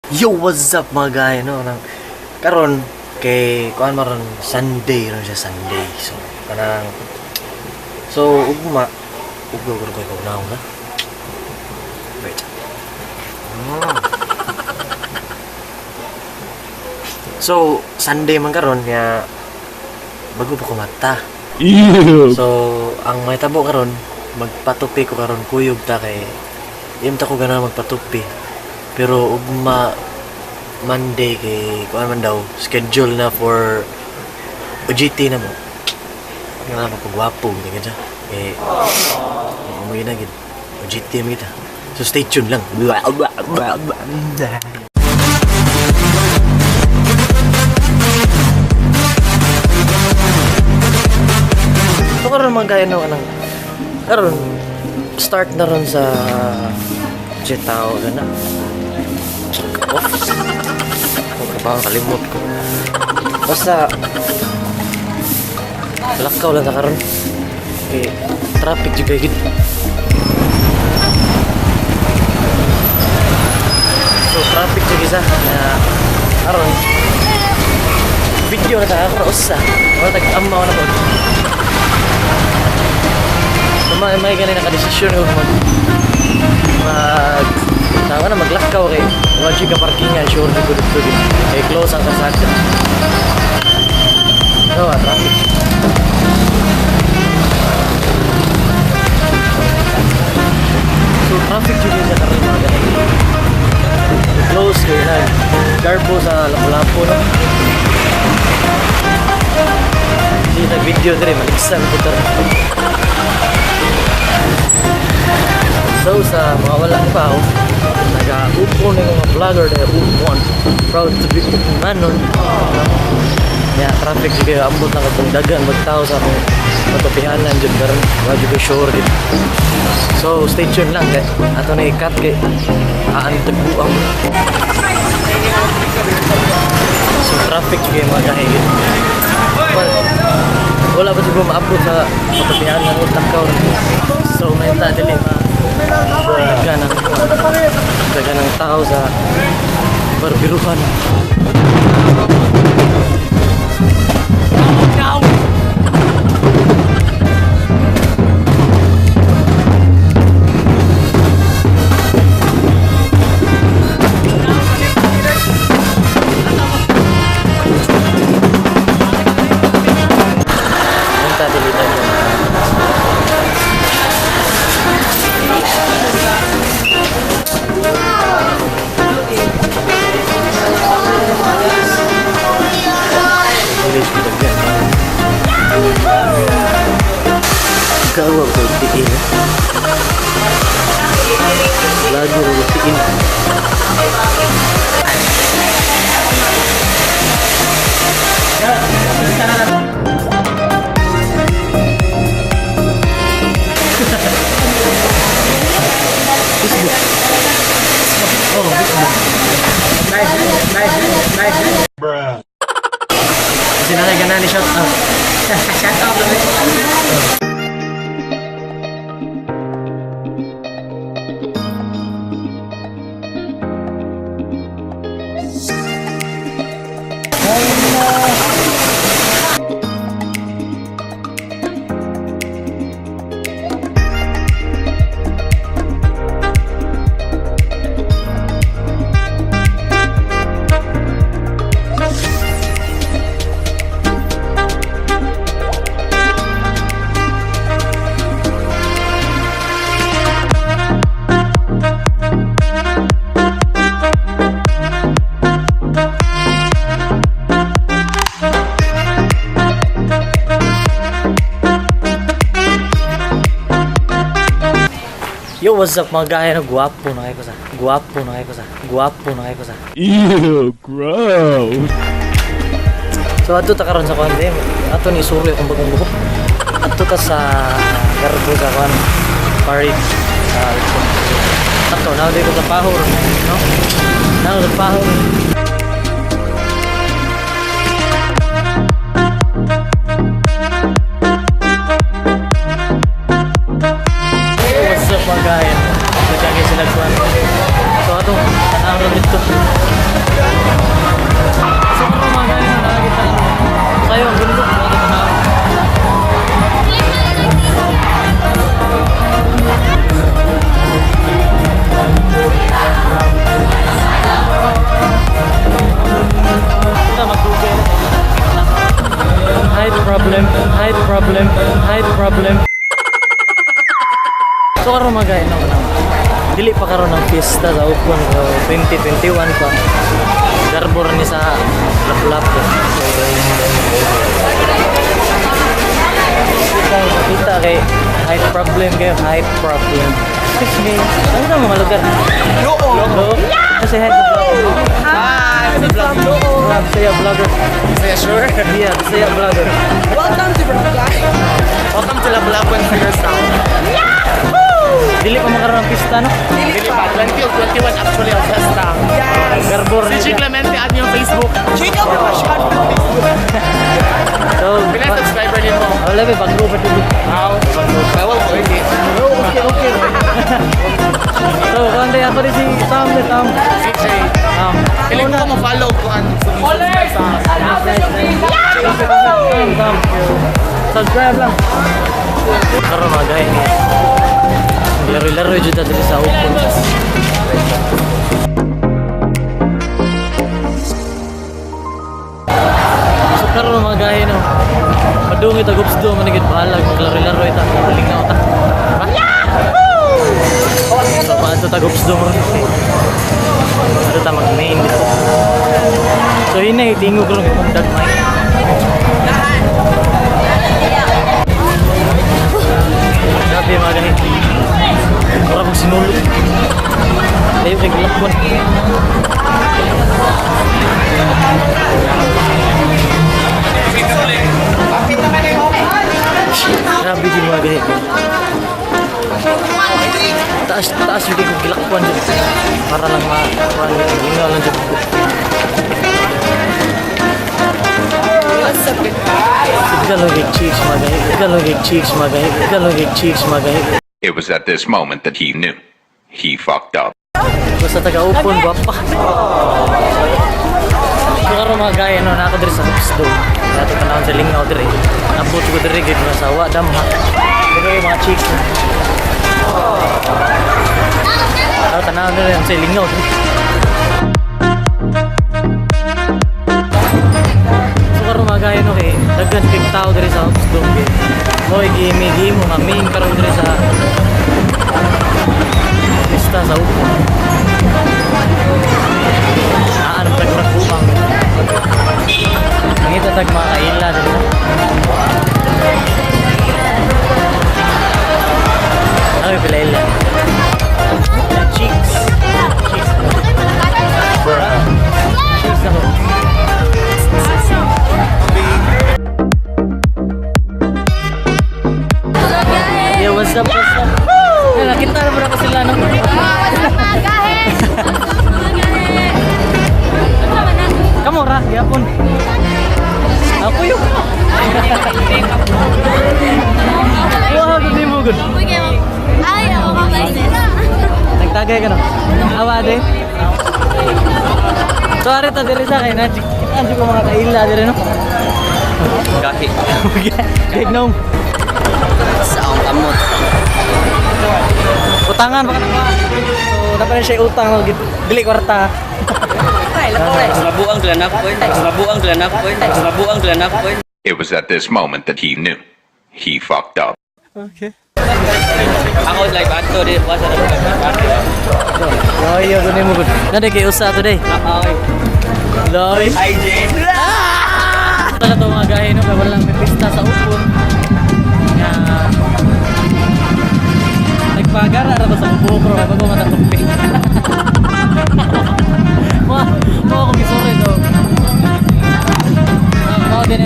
Yo, what's up mga guy, no? Karon kay kuan maron Sunday ron siya Sunday. Ugma ugma ko naon na. Wait. So, Sunday man karon ya bago pa ko mata. Ew. So, ang may tabo karon magpatupi ko karon kuyog ta kay ta ko gana magpatupi. Pero ugma Monday kay kuan man daw schedule na for OJT na mo. Nga na pagwapo ganyan siya. Mo na gid. OJT mo kita. So stay tuned lang. So karon mga gaya no kanang karon start na ron sa Jetao na. Baka kalimot ko. Basta lakaw lang na karon. Traffic juga gid. So traffic juga sa karon. Video na ta ako usa. Wala tag amaw na po. May ganun naka-desisyon ko tama na maglakaw kay wajib ka parkingan sure na good to din kay close ang kasada traffic so traffic juga sa karon mga ganun close kay na garbo sa Lapu-Lapu no hindi na video dire maliksan putar. So sa mga walang ibaw, nag-upo na yung mga vlogger na upuan. Proud to be manon. Yeah, traffic juga ambot lang itong dagan magtao sa akong matupihanan dyan karon. Wala juga sure dito. So stay tuned lang guys. Ato na i-cut kay tagbuang. So traffic juga yung mga kahigit. Wala ba siguro ma-upload sa matupihanan o takaw. So may tadili daga ng tao sa barbiruhan. Kawa ko tiin. Lagi ko tiin. Nice. Bruh. Sinanay ka na ni shout out. Shout out lang. Yo, what's up mga gaya na guwapo na kayo sa. Ew, gross. So ato ta karon sa kuan din. Ato ni suroy kung bagong buhok. Ato ta sa garbo sa kuan party. Ato na di ko sa pahor, no? Na sa pahor. Mga gaya, nagkagay sila kuan. So atong tanawon dito. problem. So karon magay no lang. Dili pa karon ng pista sa Upon 2021 pa. Garbor ni sa laplap. Kita kay height problem. Excuse me. Ano na mga lugar? Loo. Kasi head of vlogger. Hi, it's a vlog. Saya vlogger. Say sure. Yeah, saya vlogger. Welcome to Barangay. Welcome to Lablaban Fingerstyle. Dili pa makaroon ng pista no? Dili pa, 20 or 21 actually ang festa. Yes. Garbor Si ni Chick siya. Clemente add yung Facebook. Chick ang masyad ng Facebook. So, Pila subscriber din mo? wala ba bago pa dito? How? Well, okay. Okay. So, kung day ako rin si Tom. CJ. Piling ko ma-follow ko ang subscribe sa... Tom. Subscribe lang. Karoon mga gaya niya. Laro-laro dyan dito sa Upon. So karoon mga gaya no. Padungi ta gups do manigid bahalag maglaro-laro ita. Lingaw ta. So paano ta gups do mo. Ano ta mag-main dito. So hinay tingo ko lang itong dagmay. Grabe mga ganit. Para kong sinulog. Ayaw kay gilakbon. Grabe din mga ganit. Taas yung kay gilakbon dyan. Para lang lingaw lang dyan. Cheeks mga ganit. It was at this moment that he knew. He fucked up. Basta taga-upon, guwapa. So karon mga gaya, no, nakadiri sa Hupsdo. Dati panahon sa Lingaw diri. Napot ko diri, gid mga sawa, damha. Pero yung mga chicks. Tanawin nila yung sa Lingaw diri. So karon mga gaya, no, kay daghan kay tao diri sa Hupsdo. Hoy, gimi mo, mamin karon diri sa pista sa Upon. Naan tagmagpumang. Ang ito tagmakaila dito. Ay, pilaila. Cheeks. Cheeks ako. Yo, what's up? Nakita naman ako sila, no? Kamura, yapon. Ako yun. Wow, hindi mo good. Nagtagay ka no? Awa din. So, arita diri sa akin, ha? Kita ko mga kaila diri, no? Gahi. Gagnom. Sa ang kamot. Utangan baka naman. So, dapat siya utang no? Dili kwarta. Sababuang glanak po. It was at this moment that he knew. He fucked up. Okay. Ako like ato di wasa na Loy, yo gani mo gud. Nade kay usa today. Okay. Loy. Hi Jane. Tala to mga gahe no, kay walang may pista sa Upon. Nga nagpagara ra ba sa upo pero bago matatupi. Mo ko gisorry do. Mo din